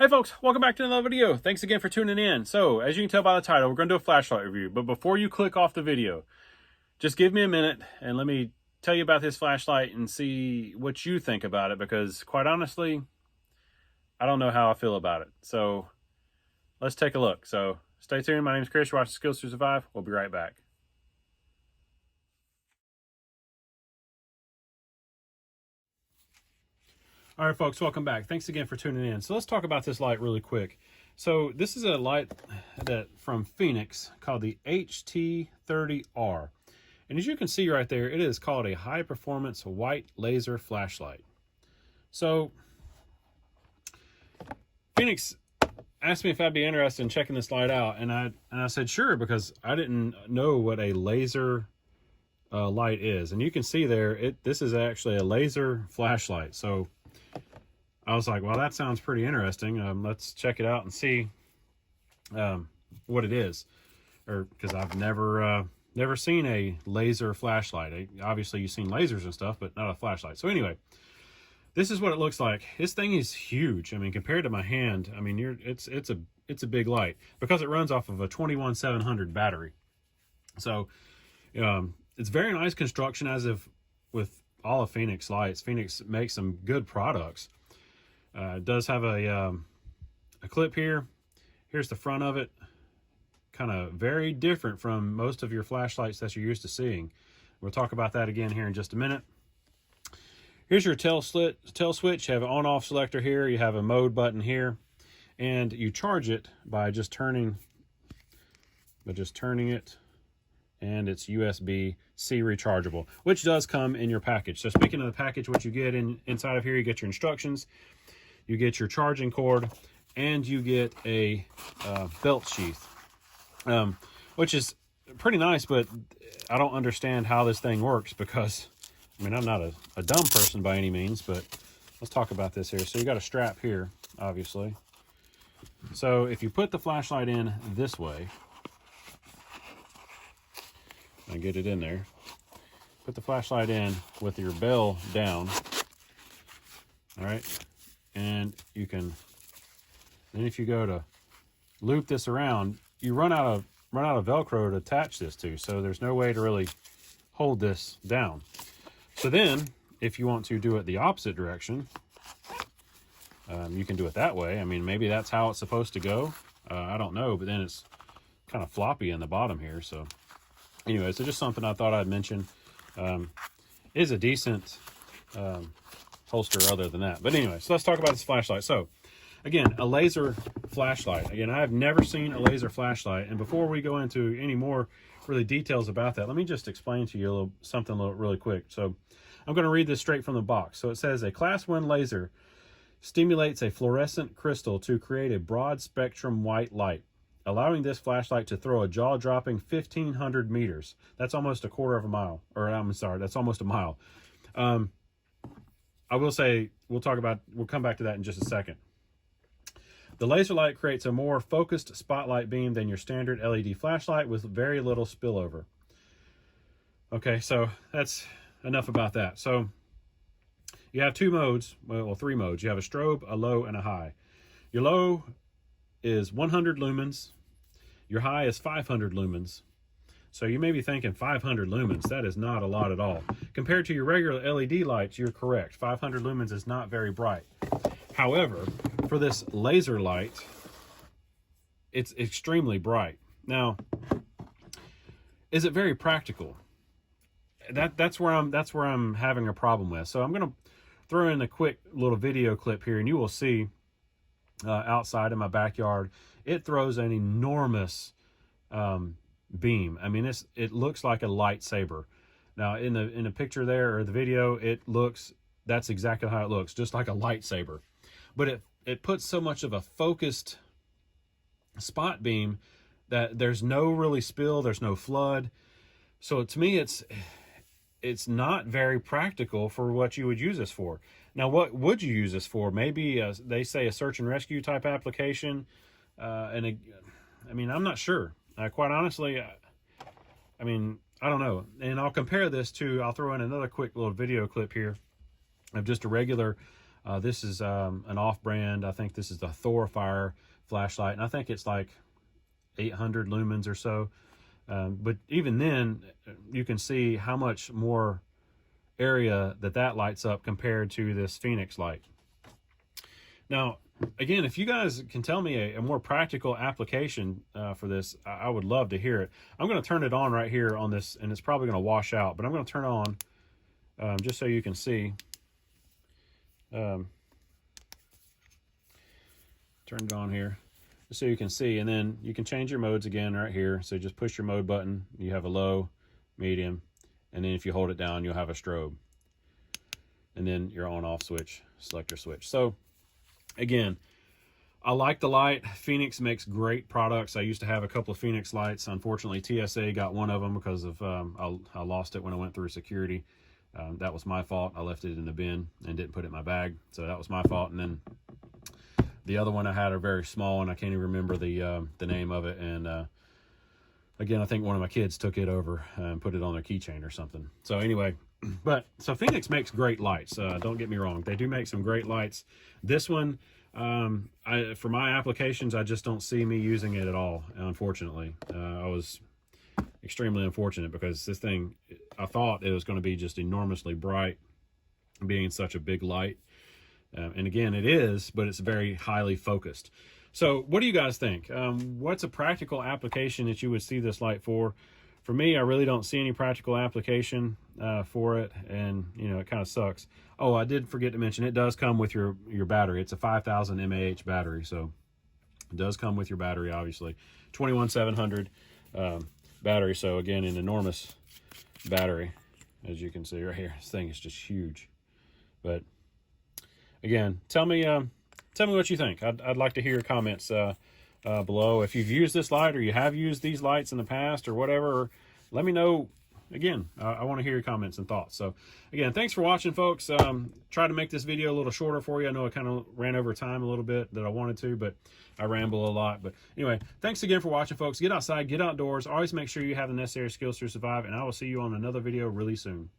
Hey folks, welcome back to another video. Thanks again for tuning in. So, as you can tell by the title, we're going to do a flashlight review. But before you click off the video, just give me a minute and let me tell you about this flashlight and see what you think about it. Because quite honestly, I don't know how I feel about it. So, let's take a look. So, stay tuned. My name is Chris. You're watching Skills to Survive. We'll be right back. All right, folks, welcome back. Thanks again for tuning in. So let's talk about this light really quick. So this is a light from Fenix called the HT30R. And as you can see right there, it is called a high performance white laser flashlight. So Fenix asked me if I'd be interested in checking this light out. And I said, sure, because I didn't know what a laser light is. And you can see there, this is actually a laser flashlight. So I was like, well, that sounds pretty interesting. Let's check it out and see what it is. Because I've never seen a laser flashlight. Obviously, you've seen lasers and stuff, but not a flashlight. So anyway, this is what it looks like. This thing is huge. I mean, compared to my hand, I mean, it's a big light because it runs off of a 21700 battery. So it's very nice construction, as if with all of Fenix lights. Fenix makes some good products. It does have a clip here. Here's the front of it. Kind of very different from most of your flashlights that you're used to seeing. We'll talk about that again here in just a minute. Here's your tail switch. You have an on-off selector here. You have a mode button here. And you charge it by just turning it. And it's USB-C rechargeable, which does come in your package. So speaking of the package, what you get inside of here, you get your instructions. You get your charging cord, and you get a belt sheath, which is pretty nice, but I don't understand how this thing works because, I mean, I'm not a dumb person by any means, but let's talk about this here. So you got a strap here, obviously. So if you put the flashlight in this way, and get it in there, put the flashlight in with your bell down, all right? And you can, then if you go to loop this around, you run out of Velcro to attach this to, so there's no way to really hold this down. So then, if you want to do it the opposite direction, you can do it that way. I mean, maybe that's how it's supposed to go. I don't know, but then it's kind of floppy in the bottom here. So anyway, so just something I thought I'd mention. Is a decent holster other than that. But anyway, so let's talk about this flashlight. So again, a laser flashlight. Again, I've never seen a laser flashlight. And before we go into any more really details about that, let me just explain to you something really quick. So I'm going to read this straight from the box. So it says, a class 1 laser stimulates a fluorescent crystal to create a broad spectrum white light, allowing this flashlight to throw a jaw-dropping 1,500 meters. That's almost a quarter of a mile. Or I'm sorry, that's almost a mile. I will say, we'll come back to that in just a second. The laser light creates a more focused spotlight beam than your standard LED flashlight with very little spillover. Okay, so that's enough about that. So you have two modes, well, three modes. You have a strobe, a low, and a high. Your low is 100 lumens. Your high is 500 lumens. So you may be thinking 500 lumens, that is not a lot at all. Compared to your regular LED lights, you're correct. 500 lumens is not very bright. However, for this laser light, it's extremely bright. Now, is it very practical? That's where I'm having a problem with. So I'm going to throw in a quick little video clip here, and you will see outside in my backyard, it throws an enormous beam. I mean, it looks like a lightsaber. Now in the picture there, or the video, that's exactly how it looks, just like a lightsaber. But it puts so much of a focused spot beam that there's no really spill, there's no flood. So to me, it's not very practical for what you would use this for. Now, what would you use this for? Maybe they say a search and rescue type application. I mean, I'm not sure. Quite honestly, I mean, I don't know. And I'll compare this to, I'll throw in another quick little video clip here of just a regular This is an off-brand. I think this is the Thorfire flashlight, and I think it's like 800 lumens or so. But even then, you can see how much more area that lights up compared to this Fenix light. Now, again, if you guys can tell me a more practical application for this, I would love to hear it. I'm going to turn it on right here on this, and it's probably going to wash out, but I'm going to turn it on just so you can see. Turn it on here just so you can see, and then you can change your modes again right here. So just push your mode button. You have a low, medium, and then if you hold it down, you'll have a strobe, and then your on-off switch, selector switch. So again, I like the light. Fenix makes great products. I used to have a couple of Fenix lights. Unfortunately, TSA got one of them because of I lost it when I went through security. That was my fault. I left it in the bin and didn't put it in my bag, so that was my fault. And then the other one I had are very small, and I can't even remember the name of it. And again, I think one of my kids took it over and put it on their keychain or something. So anyway, so Fenix makes great lights. Don't get me wrong; they do make some great lights. This one, for my applications, I just don't see me using it at all. Unfortunately, I was extremely unfortunate because this thing, I thought it was going to be just enormously bright, being such a big light. And again, it is, but it's very highly focused. So what do you guys think? What's a practical application that you would see this light for? For me, I really don't see any practical application for it, and you know, it kind of sucks. Oh, I did forget to mention, it does come with your battery. It's a 5000 mAh battery, so it does come with your battery, obviously. 21700 battery, so again, an enormous battery, as you can see right here. This thing is just huge. But again, tell me what you think. I'd like to hear your comments below. If you've used this light, or you have used these lights in the past, or whatever, let me know. Again, I want to hear your comments and thoughts. So again, thanks for watching, folks. Try to make this video a little shorter for you. I know I kind of ran over time a little bit that I wanted to, but I ramble a lot. But anyway, thanks again for watching, folks. Get outside, get outdoors. Always make sure you have the necessary skills to survive, and I will see you on another video really soon.